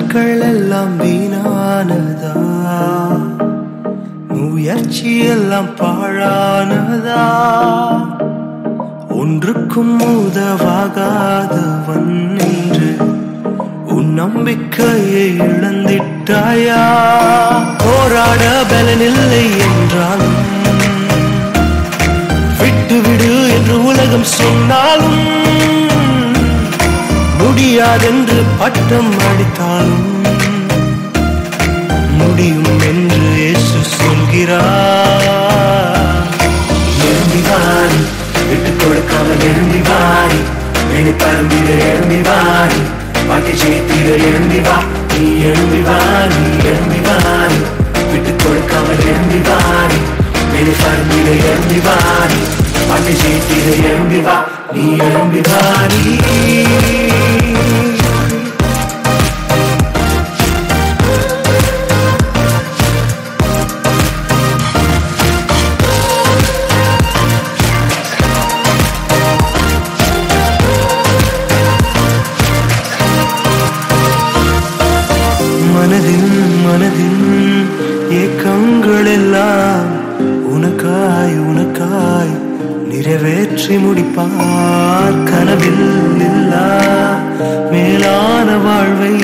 நாட்கள் எல்லாம் வீணானதா, முயற்சி எல்லாம் பாழானதா, ஒன்றுக்கும் உதவாகாதவன் என்று உன் நம்பிக்கையை இழந்திட்டாயா? போராட பலனில்லை என்றாலும், விட்டுவிடு என்று உலகம் சொன்னாலும், முடியாதென்று பட்டம் அடித்தாலும் முடியும் என்று இயேசு சொல்கிறார். எழும்பி வாரி, விட்டுக் கொடுக்காமல் எழும்பி வாரி, வெளி பரம்பிட எழும்பி வாரி, பாக்கி ஜெயித்திட எழும்பி வா. நீ எழும்பி வாரி, எழும்பி வாரி, விட்டுக் கொடுக்காமல் எழும்பி வாரி, வெளி பரம்பிட எழும்பி வாரி, பாக்கி ஜெயித்திட எழும்பி வா. நீ எழும்பி வாரி. மனதின் ஏக்கங்கள் எல்லாம் உனக்காய் உனக்காய் நிறைவேற்றி முடிப்பார். கனவில் இல்லா மேலான வாழ்வை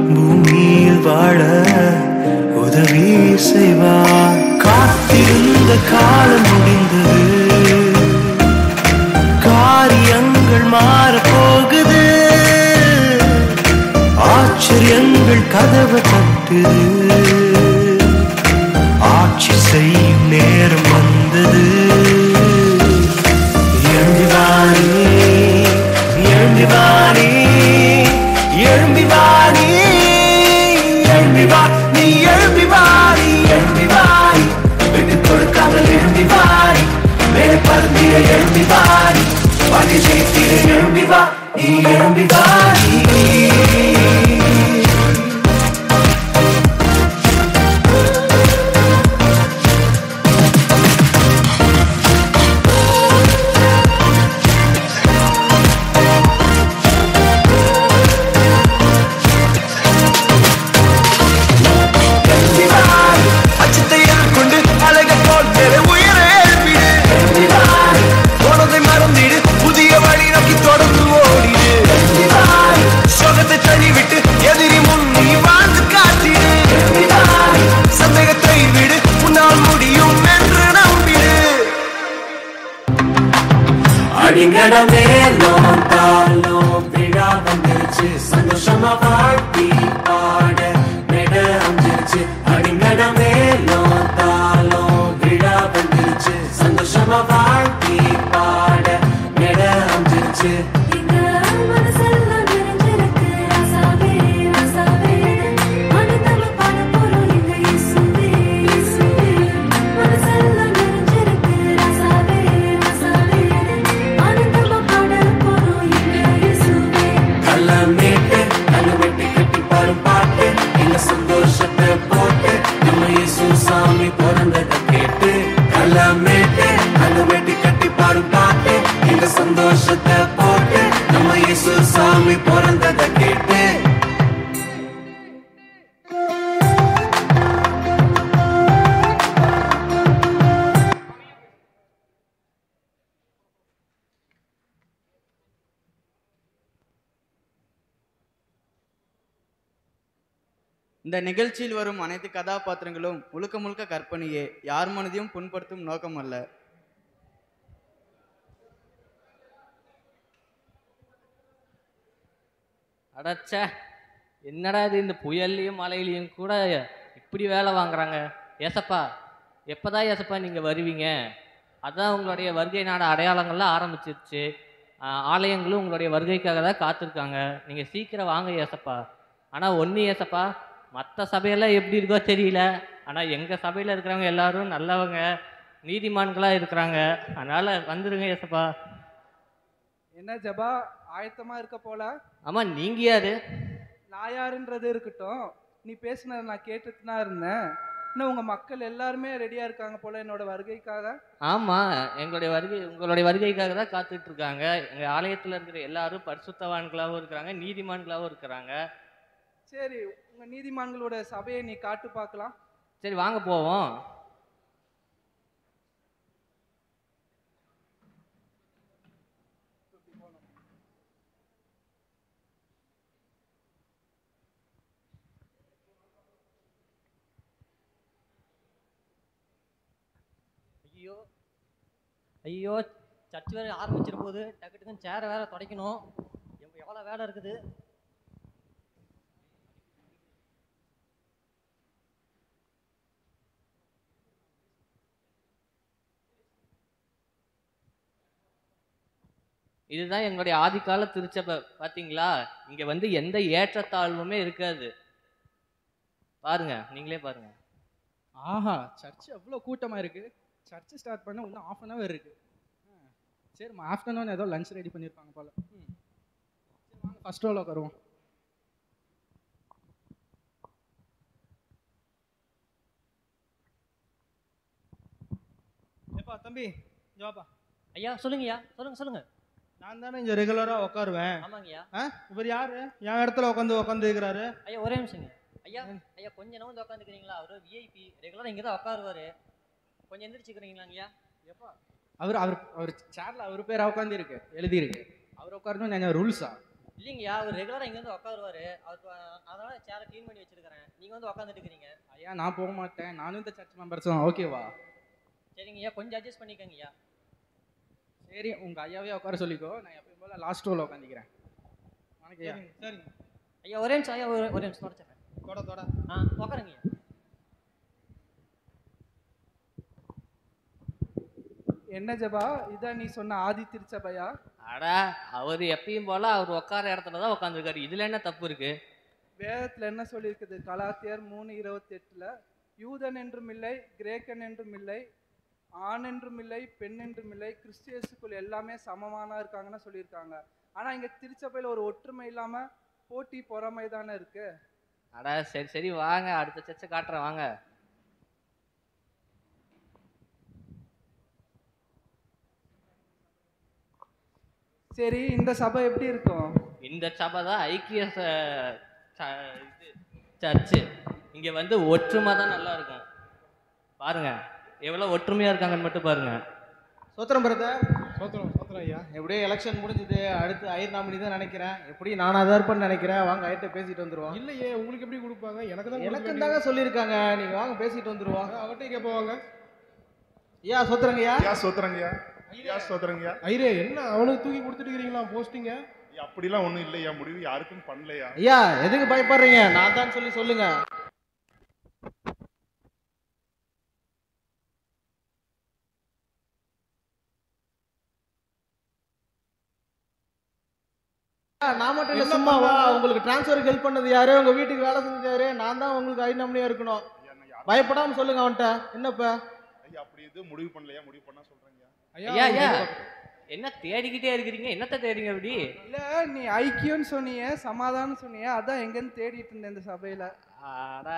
பூமியில் வாழ உதவி செய்வார். காத்திருந்த காலம் முடிந்தது, காரியங்கள் மாறப்போகுது, ஆச்சரியங்கள் கதவு தட்டுது, ஆட்சி செய்யும் நேரம் வந்தது. எழும்பி வாரி, எழும்பி வாரி, எழும்பி வாரி, எழும்பி வா. நீ எழும்பி வாரி, எழும்பி வாரி, விட்டுக் கொடுக்காமல் எழும்பி வாரி, மேலே பறந்திட எழும்பி வாரி, பாதி ஜெயித்திட எழும்பி வா. நீ எழும்பி வாரி. சந்தோஷமா வாழ்த்தி பாட நெட அமைஞ்சிருச்சு. அடிங்கடமே தாலும் விழா வந்துருச்சு. சந்தோஷமா வாழ்த்தி பாட நெட அமைஞ்சிருச்சு. சந்தோஷத்தை போட்டு நம்ம இயேசு சாமி பிறந்ததை கேட்டு, கல்லமேட்டு கல்லுவெட்டி கட்டி பாடும் பாட்டு. இந்த சந்தோஷத்தை போட்டு நம்ம இயேசு சாமி பிறந்ததை கேட்டு. இந்த நிகழ்ச்சியில் வரும் அனைத்து கதாபாத்திரங்களும் முழுக்க முழுக்க கற்பனையே, யார் மனதையும் புண்படுத்தும் நோக்கம் அல்ல. அடச்ச, என்னடா இது, இந்த புயல்லையும் மழையிலையும் கூட இப்படி வேலை வாங்குறாங்க. ஏசப்பா, எப்போதான் ஏசப்பா நீங்கள் வருவீங்க? அதான் உங்களுடைய வருகை நாடு அடையாளங்கள்லாம் ஆரம்பிச்சிருச்சு. ஆலயங்களும் உங்களுடைய வருகைக்காக தான் காத்திருக்காங்க. நீங்கள் சீக்கிரம் வாங்க ஏசப்பா. ஆனால் ஒன்று ஏசப்பா, மற்ற சபையெல்லாம் எப்படி இருக்கோ தெரியல, ஆனால் எங்கள் சபையில் இருக்கிறவங்க எல்லாரும் நல்லவங்க, நீதிமான்களாக இருக்கிறாங்க. அதனால் வந்துடுங்க ஏசப்பா. என்ன ஜபா, ஆயத்தமாக இருக்க போல? ஆமாம், நீங்கள் யார்? நான் யாருன்றது இருக்கட்டும், நீ பேசுனதை நான் கேட்டுட்டு தான் இருந்தேன். இன்னும் உங்கள் மக்கள் எல்லாருமே ரெடியாக இருக்காங்க போல என்னோட வருகைக்காக. ஆமாம், உங்களுடைய வருகைக்காக தான் காத்துட்டு இருக்காங்க. எங்கள் ஆலயத்தில் இருக்கிற எல்லாரும் பரிசுத்தவான்களாகவும் இருக்கிறாங்க, நீதிமான்களாகவும் இருக்கிறாங்க. சரி, உங்க நீதிமான்களோட சபையை நீ காட்டு பார்க்கலாம். சரி வாங்க போவோம். ஐயோ ஐயோ, சர்ச் வேற ஆரம்பிச்சிட போகுது. டக்கு டக்குன்னு சேரை வேற துடைக்கணும். எவ்வளோ வேலை இருக்குது. இதுதான் எங்களுடைய ஆதிகால திருச்சபை. பாத்தீங்களா, இங்க வந்து எந்த ஏற்றத்தாழ்வுமே இருக்காது. பாருங்க, நீங்களே பாருங்க. ஆஹா, சர்ச் அவ்வளோ கூட்டமாக இருக்குது. சர்ச் ஸ்டார்ட் பண்ண இன்னும் ½ அன் ஹவர் இருக்குது. சரிம்மா, ஆஃப்டர்நூன் ஏதோ லஞ்ச் ரெடி பண்ணியிருப்பாங்க போல். சரி வாங்க, ஃபஸ்ட் ரோவில் உட்காருவோம். ஏப்பா தம்பி, இங்க வாப்பா. ஐயா சொல்லுங்கய்யா, சொல்லுங்க. நான் தானே இங்கே ரெகுலராக உட்காருவேன். ஆமாங்கய்யா. இவர் யாரு என் இடத்துல உட்காந்து இருக்கிறாரு? ஐயா ஒரே நிமிஷங்க. ஐயா கொஞ்ச நேரம் வந்து உட்காந்துக்கிறீங்களா? அவரு விஐபி, ரெகுலராக இங்கே தான் உட்காருவாரு. கொஞ்சம் எந்திரிச்சுக்கிறீங்களாங்கய்யா? எப்பா அவர் சேரில் அவர் பேர் உட்காந்துருக்கு, எழுதியிருக்கு. அவர் உட்காரணும் நான் ரூல்ஸா? இல்லைங்கய்யா, அவர் ரெகுலராக இங்கே வந்து உட்காருவாரு. அவருக்கு அதனால சேரை க்ளீன் பண்ணி வச்சிருக்கிறேன். நீங்கள் வந்து உட்காந்துட்டு இருக்கிறீங்க. ஐயா நான் போக மாட்டேன், நானும் இந்த சர்ச் மெம்பர்ஸ் தான். ஓகேவா? சரிங்கய்யா, கொஞ்சம் அட்ஜஸ்ட் பண்ணிக்கங்கய்யா. சரி, உங்கள் ஐயாவே உட்கார சொல்லிக்கோ. நான் எப்பயும் போல் லாஸ்ட் ரோவில் உட்காந்துக்கிறேன். வணக்கம் ஐயா. சரிங்க. ஐயா ஒரே நிமிஷம். ஐயா ஒரே நிமிஷம் தொடச்சிடுறேன். தொட உட்காருங்கய்யா. என்ன ஜபா, இதான் நீ சொன்ன ஆதி திருச்சபையா? அடா, அவர் எப்பயும் போல அவர் உட்கார இடத்துல தான் உட்காந்துருக்காரு. இதுல என்ன தப்பு இருக்கு? வேதத்துல என்ன சொல்லியிருக்குது? கலாத்தியர் 3:28 யூதன் என்றும் இல்லை, கிரேக்கன் என்றும் இல்லை, ஆண் என்றும் இல்லை, பெண் என்றும் இல்லை, கிறிஸ்டியஸுக்குள் எல்லாமே சமமானா இருக்காங்கன்னு சொல்லியிருக்காங்க. ஆனா இங்க திருச்சபையில ஒரு ஒற்றுமை இல்லாம போட்டி பொறாமை தானே இருக்கு. அடா சரி வாங்க, அடுத்த சர்ச்சை காட்டுறேன் வாங்க. சரி, இந்த சபை எப்படி இருக்கும்? இந்த சபை தான் ஐக்கிய சர்ச்சு. இங்க வந்து ஒற்றுமை தான் நல்லா இருக்கும். பாருங்க எவ்வளவு ஒற்றுமையா இருக்காங்கன்னு மட்டும் பாருங்க. சோத்திரம் பிரதர். சோத்திரம் ஐயா. எப்படியே எலெக்ஷன் முடிஞ்சது, அடுத்து ஐயர் நாமினி தான் நினைக்கிறேன். எப்படி நானாக தான் இருப்பேன்னு நினைக்கிறேன். வாங்க ஐயர்கிட்ட பேசிட்டு வந்துருவோம். இல்லையே, உங்களுக்கு எப்படி கொடுப்பாங்க? எனக்கு தாங்க சொல்லியிருக்காங்க. நீங்க வாங்க பேசிட்டு வந்துருவோம். அவட்டே கேட்பாங்க. ஐயா சோத்திரங்கய்யா. சோத்திரங்கய்யா. ஐரே, என்ன அவனுக்கு தூக்கி கொடுத்துட்டு இருக்கிறீங்களா போஸ்டிங்க? அப்படிலாம் ஒண்ணும் இல்லையா, முடிவு யாருக்கும் பண்ணலையா. ஐயா எதுக்கு பயப்படுறீங்க? நான் தான் சொல்லுங்க. நான் மட்டும் இல்ல, சும்மாவா? உங்களுக்கு டிரான்ஸ்ஃபருக்கு ஹெல்ப் பண்ணது யாரு? உங்க வீட்டுக்கு வேலை செஞ்சாரு. நான் தான் உங்களுக்கு ஐ நாமினியா இருக்கணும். பயப்படாம சொல்லுங்க அவன்கிட்ட. என்னப்பா ஐயா, அப்படி இது முடிவு பண்ணலையா? முடிவு பண்ணா சொல்றேங்க. ஐயா என்ன தேடிக்கிட்டே இருக்கிறீங்க? என்னத்த தேடிங்க அப்படி? இல்ல, நீ ஐக்கியம்னு சொன்னியே, சமாதானம் சொன்னியே, அதான் எங்கன்னு தேடிட்டு இருந்தேன் இந்த சபையில. ஆடா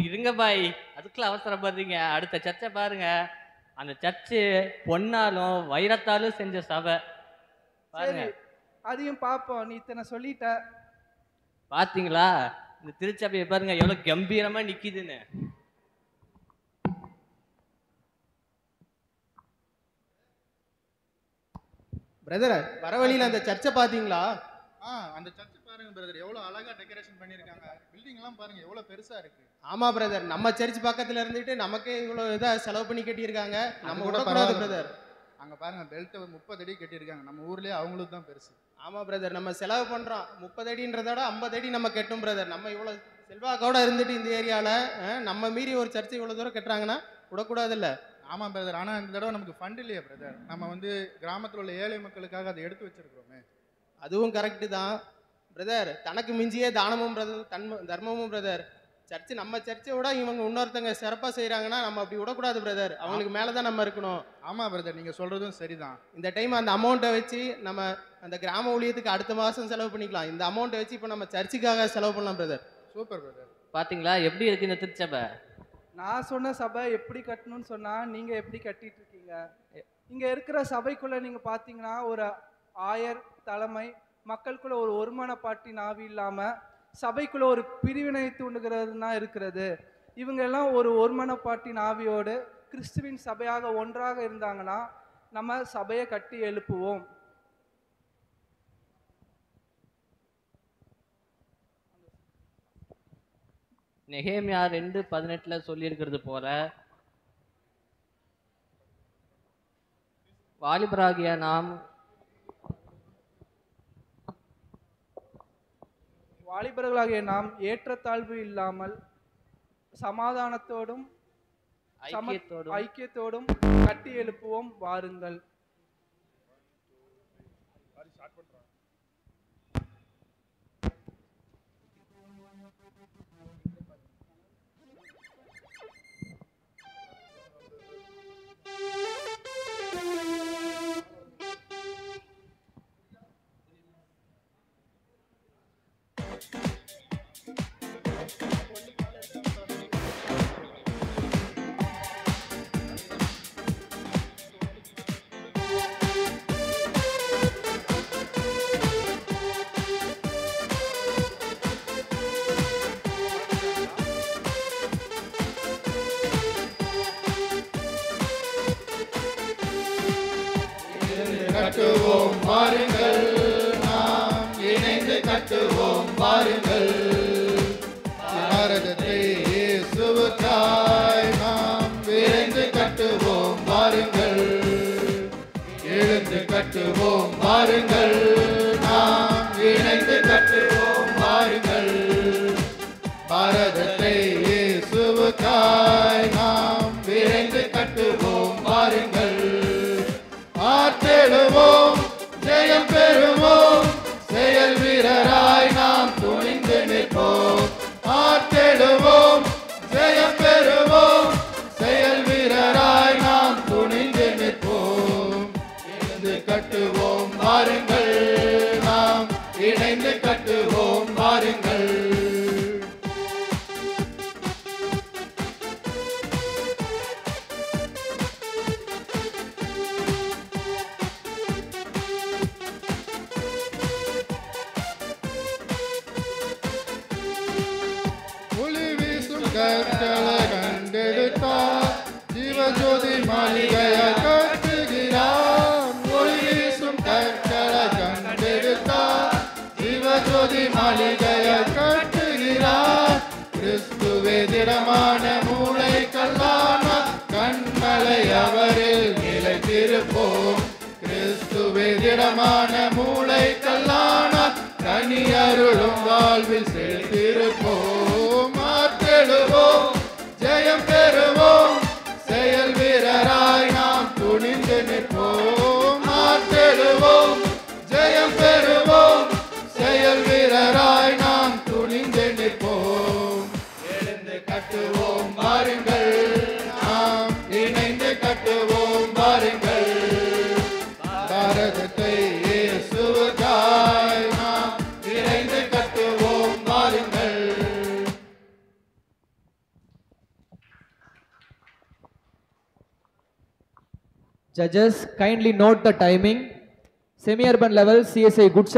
இருங்க பாய், அதுக்குள்ள அவசரப்படுறீங்க. அடுத்த சர்ச்சை பாருங்க. அந்த சர்ச்சு பொன்னாலும் வைரத்தாலும் செஞ்ச சபை. பாருங்க, அதையும் பார்ப்போம். நீ இத்தனை சொல்லிட்ட. பாத்தீங்களா இந்த திருச்சபையை பாருங்க எவ்வளவு கம்பீரமா நிக்குதுன்னு. பிரதர், வர வழியில அந்த சர்ச்சை பாத்தீங்களா? அந்த சர்ச் பாருங்க பிரதர், எவ்வளவு அழகா டெக்கரேஷன் பண்ணிருக்காங்க. பில்டிங் எல்லாம் பாருங்க எவ்வளவு பெருசா இருக்கு. ஆமா பிரதர், நம்ம சர்ச் பக்கத்துல இருந்துட்டு நமக்கே இவ்வளவு இதா செலவு பண்ணி கட்டியிருக்காங்க. நம்ம கூட விடக்கூடாது பிரதர். அங்க பாருங்க, பெல்ட் 30 அடி கட்டியிருக்காங்க. நம்ம ஊர்லயே அவங்களுக்கு தான் பெருசு. ஆமா பிரதர், நம்ம செலவு பண்றோம். 30 அடின்றத விட 50 அடி நம்ம கட்டும் பிரதர். நம்ம இவ்வளவு செல்வாக்கோட இருந்துட்டு இந்த ஏரியால நம்ம மீறி ஒரு சர்ச்சை இவ்வளவு தூரம் கட்டுறாங்கன்னா விடக்கூடாது இல்ல. ஆமா பிரதர், ஆனா இந்த தடவை நமக்கு ஃபண்ட் இல்லையா பிரதர்? நம்ம வந்து கிராமத்துல உள்ள ஏழை மக்களுக்காக அதை எடுத்து வச்சிருக்கிறோமே. அதுவும் கரெக்டு தான் பிரதர். தனக்கு மிஞ்சியே தானமும் பிரதர், தர்மமும் பிரதர். சர்ச்சு நம்ம சர்ச்சை விட இவங்க இன்னொருத்தங்க சிறப்பாக செய்கிறாங்கன்னா நம்ம அப்படி விடக்கூடாது பிரதர். அவங்களுக்கு மேலே தான் நம்ம இருக்கணும். ஆமாம் பிரதர், நீங்கள் சொல்கிறதும் சரிதான். இந்த டைம் அந்த அமௌண்ட்டை வச்சு நம்ம அந்த கிராம ஊழியத்துக்கு அடுத்த மாதம் செலவு பண்ணிக்கலாம். இந்த அமௌண்ட்டை வச்சு இப்போ நம்ம சர்ச்சுக்காக செலவு பண்ணலாம் பிரதர். Super brother. பார்த்தீங்களா எப்படி இருக்கு இந்த திருச்சபை? நான் சொன்ன சபை எப்படி கட்டணும்னு சொன்னால் நீங்கள் எப்படி கட்டிட்டு இருக்கீங்க? இங்கே இருக்கிற சபைக்குள்ளே நீங்கள் பார்த்தீங்கன்னா ஒரு ஆயர் தலைமை, மக்களுக்குள்ள ஒரு ஒருமனப்பாட்டி நாவி இல்லாமல் சபைக்குள்ள ஒரு பிரிவினை தூண்டுகிறதுனா இருக்கிறது. இவங்க எல்லாம் ஒரு ஒருமனப்பாட்டின் ஆவியோடு கிறிஸ்துவின் சபையாக ஒன்றாக இருந்தாங்கன்னா நம்ம சபையை கட்டி எழுப்புவோம். நெகேமியா 2:18 சொல்லியிருக்கிறது போல வாலிபராகிய நாம் ஏற்றத்தாழ்வு இல்லாமல் சமாதானத்தோடும் ஐக்கியத்தோடும் கட்டி எழுப்புவோம் வாருங்கள். கட்டுவோம் வாருங்கள், நாம் இணைந்து கட்டுவோம் வாருங்கள். பாரதத்தை இயேசுவுக்காய் நாம் விரைந்து கட்டுவோம் வாருங்கள். எழுந்து கட்டுவோம் வாருங்கள், நாம் இணைந்து கட்டுவோம் வாருங்கள். பாரதத்தை இயேசுவுக்காய் நாம் விரைந்து கட்டுவோம் வாருங்கள். ஆற்றெழுவோம், ஜெயம் பெறுவோம், செயல் வீரராய் நாம் துணிந்து நிற்போம். ஆற்றெழுவோம், ஜெயம் பெறுவோம், செயல் வீரராய் நாம் துணிந்து நிற்போம். இணைந்து கட்டுவோம் வாருங்கள், நாம் இணைந்து கட்டுவோம் வாருங்கள். கட்டளை கண்டெடுத்தார், ஜீவஜோதி மாளிகையை கட்டுகிறார். ஒளி வீசும் கட்டளை கண்டெடுத்தார், ஜீவஜோதி மாளிகையை கட்டுகிறார். கிறிஸ்துவே திடமான மூளை கல்லான கண்மலை அவரில் நிலைத்திருப்போம். கிறிஸ்துவே திடமான மூளை கல்லான கனி அருளும் வாழ்வில் செலுத்திருப்போம். ஆற்றெழுவோம், ஜெயம் பெறுவோம், செயல் வீரராய் நாம் துணிந்து நிற்போம். ஆற்றெழுவோம், ஜெயம் பெறுவோம், செயல் வீரராய் நாம் துணிந்து நிற்போம். எழுந்து கட்டுவோம் வாருங்கள், நாம் இணைந்து கட்டுவோம் வாருங்கள். பாரதத்தை இயேசுவுக்காய் நாம் விரைந்து கட்டுவோம் வாருங்கள். Judges, kindly note the timing. Semi-urban level CSI Good